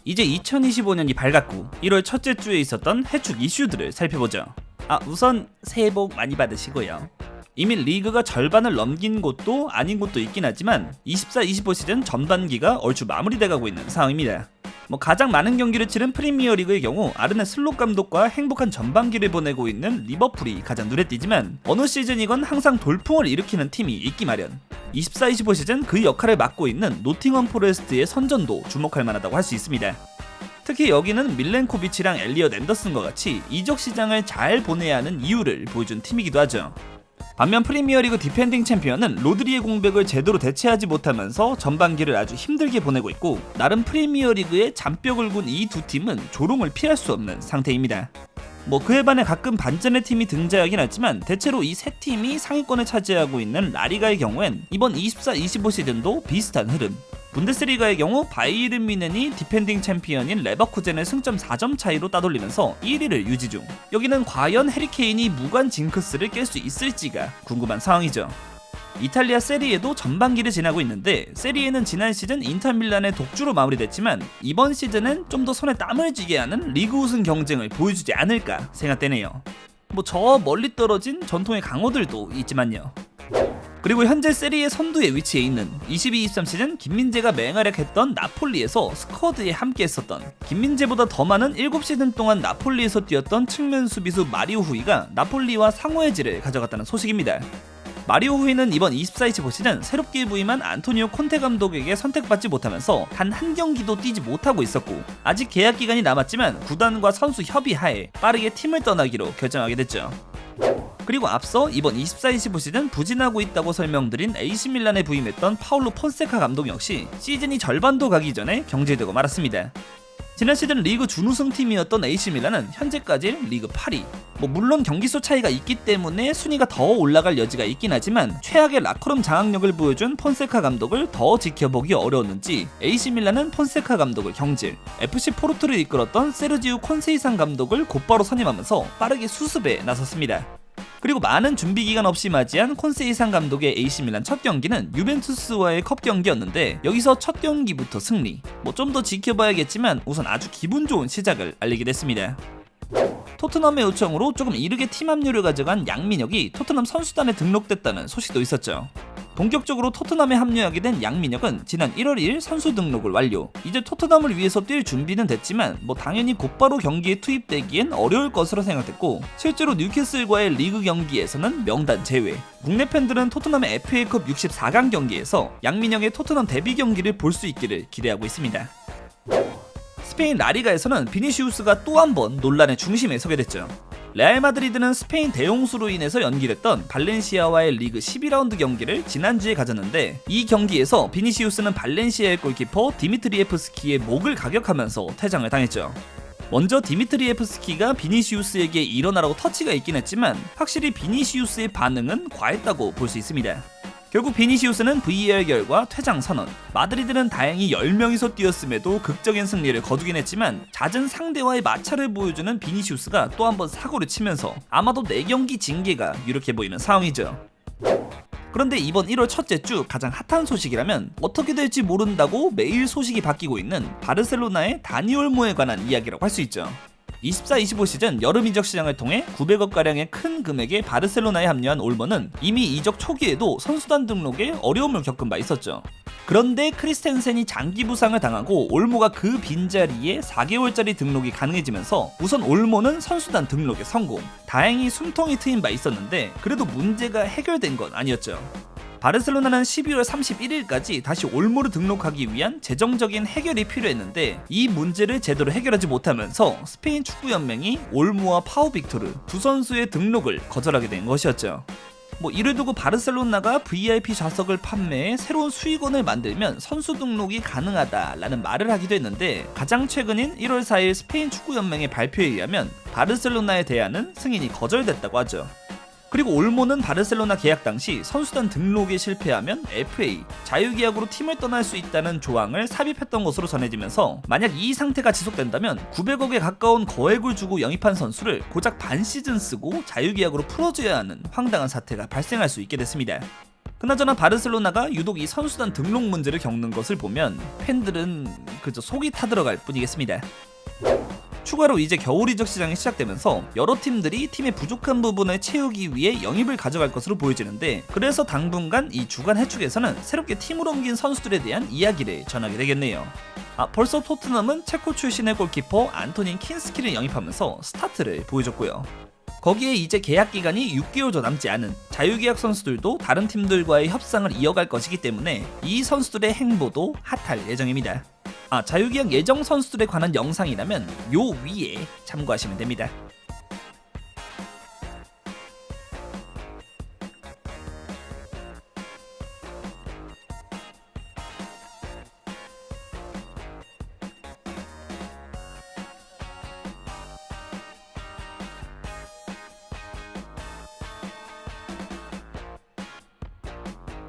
이제 2025년이 밝았고 1월 첫째 주에 있었던 해축 이슈들을 살펴보죠. 우선 새해 복 많이 받으시고요. 이미 리그가 절반을 넘긴 곳도 아닌 곳도 있긴 하지만 24-25 시즌 전반기가 얼추 마무리돼가고 있는 상황입니다. 가장 많은 경기를 치른 프리미어리그의 경우 아르네 슬롯 감독과 행복한 전반기를 보내고 있는 리버풀이 가장 눈에 띄지만 어느 시즌이건 항상 돌풍을 일으키는 팀이 있기 마련. 24-25 시즌 그 역할을 맡고 있는 노팅엄 포레스트의 선전도 주목할 만하다고 할 수 있습니다. 특히 여기는 밀렌코비치랑 엘리엇 앤더슨과 같이 이적 시장을 잘 보내야 하는 이유를 보여준 팀이기도 하죠. 반면 프리미어리그 디펜딩 챔피언은 로드리의 공백을 제대로 대체하지 못하면서 전반기를 아주 힘들게 보내고 있고 나름 프리미어리그의 잔뼈를 군 이 두 팀은 조롱을 피할 수 없는 상태입니다. 그에 반해 가끔 반전의 팀이 등장하긴 하지만 대체로 이 세 팀이 상위권을 차지하고 있는 라리가의 경우엔 이번 24-25 시즌도 비슷한 흐름. 분데스리가의 경우 바이에른 뮌헨이 디펜딩 챔피언인 레버쿠젠을 승점 4점 차이로 따돌리면서 1위를 유지 중. 여기는 과연 해리케인이 무관 징크스를 깰 수 있을지가 궁금한 상황이죠. 이탈리아 세리에도 전반기를 지나고 있는데 세리에는 지난 시즌 인터밀란의 독주로 마무리됐지만 이번 시즌은 좀 더 손에 땀을 쥐게 하는 리그 우승 경쟁을 보여주지 않을까 생각되네요. 저 멀리 떨어진 전통의 강호들도 있지만요. 그리고 현재 세리에 선두에 위치해 있는 22-23 시즌 김민재가 맹활약했던 나폴리에서 스쿼드에 함께했었던 김민재보다 더 많은 7시즌 동안 나폴리에서 뛰었던 측면 수비수 마리오 후이가 나폴리와 상호해지를 가져갔다는 소식입니다. 마리오 후이는 이번 24-25 시즌 새롭게 부임한 안토니오 콘테 감독에게 선택받지 못하면서 단 한 경기도 뛰지 못하고 있었고 아직 계약 기간이 남았지만 구단과 선수 협의하에 빠르게 팀을 떠나기로 결정하게 됐죠. 그리고 앞서 이번 24-25 시즌 부진하고 있다고 설명드린 AC밀란에 부임했던 파울로 폰세카 감독 역시 시즌이 절반도 가기 전에 경질되고 말았습니다. 지난 시즌 리그 준우승팀이었던 AC밀란은 현재까지 리그 8위. 물론 경기수 차이가 있기 때문에 순위가 더 올라갈 여지가 있긴 하지만 최악의 라커룸 장악력을 보여준 폰세카 감독을 더 지켜보기 어려웠는지 AC밀란은 폰세카 감독을 경질, FC 포르투를 이끌었던 세르지우 콘세이상 감독을 곧바로 선임하면서 빠르게 수습에 나섰습니다. 그리고 많은 준비기간 없이 맞이한 콘세이상 감독의 AC밀란 첫 경기는 유벤투스와의 컵 경기였는데 여기서 첫 경기부터 승리. 좀 더 지켜봐야겠지만 우선 아주 기분 좋은 시작을 알리게 됐습니다. 토트넘의 요청으로 조금 이르게 팀 합류를 가져간 양민혁이 토트넘 선수단에 등록됐다는 소식도 있었죠. 본격적으로 토트넘에 합류하게 된 양민혁은 지난 1월 2일 선수 등록을 완료. 이제 토트넘을 위해서 뛸 준비는 됐지만 당연히 곧바로 경기에 투입되기엔 어려울 것으로 생각됐고 실제로 뉴캐슬과의 리그 경기에서는 명단 제외. 국내 팬들은 토트넘의 FA컵 64강 경기에서 양민혁의 토트넘 데뷔 경기를 볼 수 있기를 기대하고 있습니다. 스페인 라리가에서는 비니시우스가 또 한 번 논란의 중심에 서게 됐죠. 레알 마드리드는 스페인 대홍수로 인해서 연기됐던 발렌시아와의 리그 12라운드 경기를 지난주에 가졌는데 이 경기에서 비니시우스는 발렌시아의 골키퍼 디미트리에프스키의 목을 가격하면서 퇴장을 당했죠. 먼저 디미트리에프스키가 비니시우스에게 일어나라고 터치가 있긴 했지만 확실히 비니시우스의 반응은 과했다고 볼 수 있습니다. 결국 비니시우스는 VAR 결과 퇴장 선언. 마드리드는 다행히 10명이서 뛰었음에도 극적인 승리를 거두긴 했지만 잦은 상대와의 마찰을 보여주는 비니시우스가 또 한 번 사고를 치면서 아마도 4경기 징계가 유력해 보이는 상황이죠. 그런데 이번 1월 첫째 주 가장 핫한 소식이라면 어떻게 될지 모른다고 매일 소식이 바뀌고 있는 바르셀로나의 다니 올모에 관한 이야기라고 할 수 있죠. 24-25 시즌 여름 이적 시장을 통해 900억가량의 큰 금액에 바르셀로나에 합류한 올모는 이미 이적 초기에도 선수단 등록에 어려움을 겪은 바 있었죠. 그런데 크리스텐센이 장기 부상을 당하고 올모가 그 빈자리에 4개월짜리 등록이 가능해지면서 우선 올모는 선수단 등록에 성공. 다행히 숨통이 트인 바 있었는데 그래도 문제가 해결된 건 아니었죠. 바르셀로나는 12월 31일까지 다시 올모를 등록하기 위한 재정적인 해결이 필요했는데 이 문제를 제대로 해결하지 못하면서 스페인 축구연맹이 올모와 파우 빅토르 두 선수의 등록을 거절하게 된 것이었죠. 이를 두고 바르셀로나가 VIP 좌석을 판매해 새로운 수익원을 만들면 선수 등록이 가능하다라는 말을 하기도 했는데 가장 최근인 1월 4일 스페인 축구연맹의 발표에 의하면 바르셀로나의 대안은 승인이 거절됐다고 하죠. 그리고 올모는 바르셀로나 계약 당시 선수단 등록에 실패하면 FA, 자유계약으로 팀을 떠날 수 있다는 조항을 삽입했던 것으로 전해지면서 만약 이 상태가 지속된다면 900억에 가까운 거액을 주고 영입한 선수를 고작 반 시즌 쓰고 자유계약으로 풀어줘야 하는 황당한 사태가 발생할 수 있게 됐습니다. 그나저나 바르셀로나가 유독 이 선수단 등록 문제를 겪는 것을 보면 팬들은 그저 속이 타들어갈 뿐이겠습니다. 추가로 이제 겨울 이적 시장이 시작되면서 여러 팀들이 팀의 부족한 부분을 채우기 위해 영입을 가져갈 것으로 보여지는데, 그래서 당분간 이 주간 해축에서는 새롭게 팀으로 옮긴 선수들에 대한 이야기를 전하게 되겠네요. 벌써 토트넘은 체코 출신의 골키퍼 안토닌 킨스키를 영입하면서 스타트를 보여줬고요. 거기에 이제 계약 기간이 6개월도 남지 않은 자유계약 선수들도 다른 팀들과의 협상을 이어갈 것이기 때문에 이 선수들의 행보도 핫할 예정입니다. 자유계약 예정 선수들에 관한 영상이라면 요 위에 참고하시면 됩니다.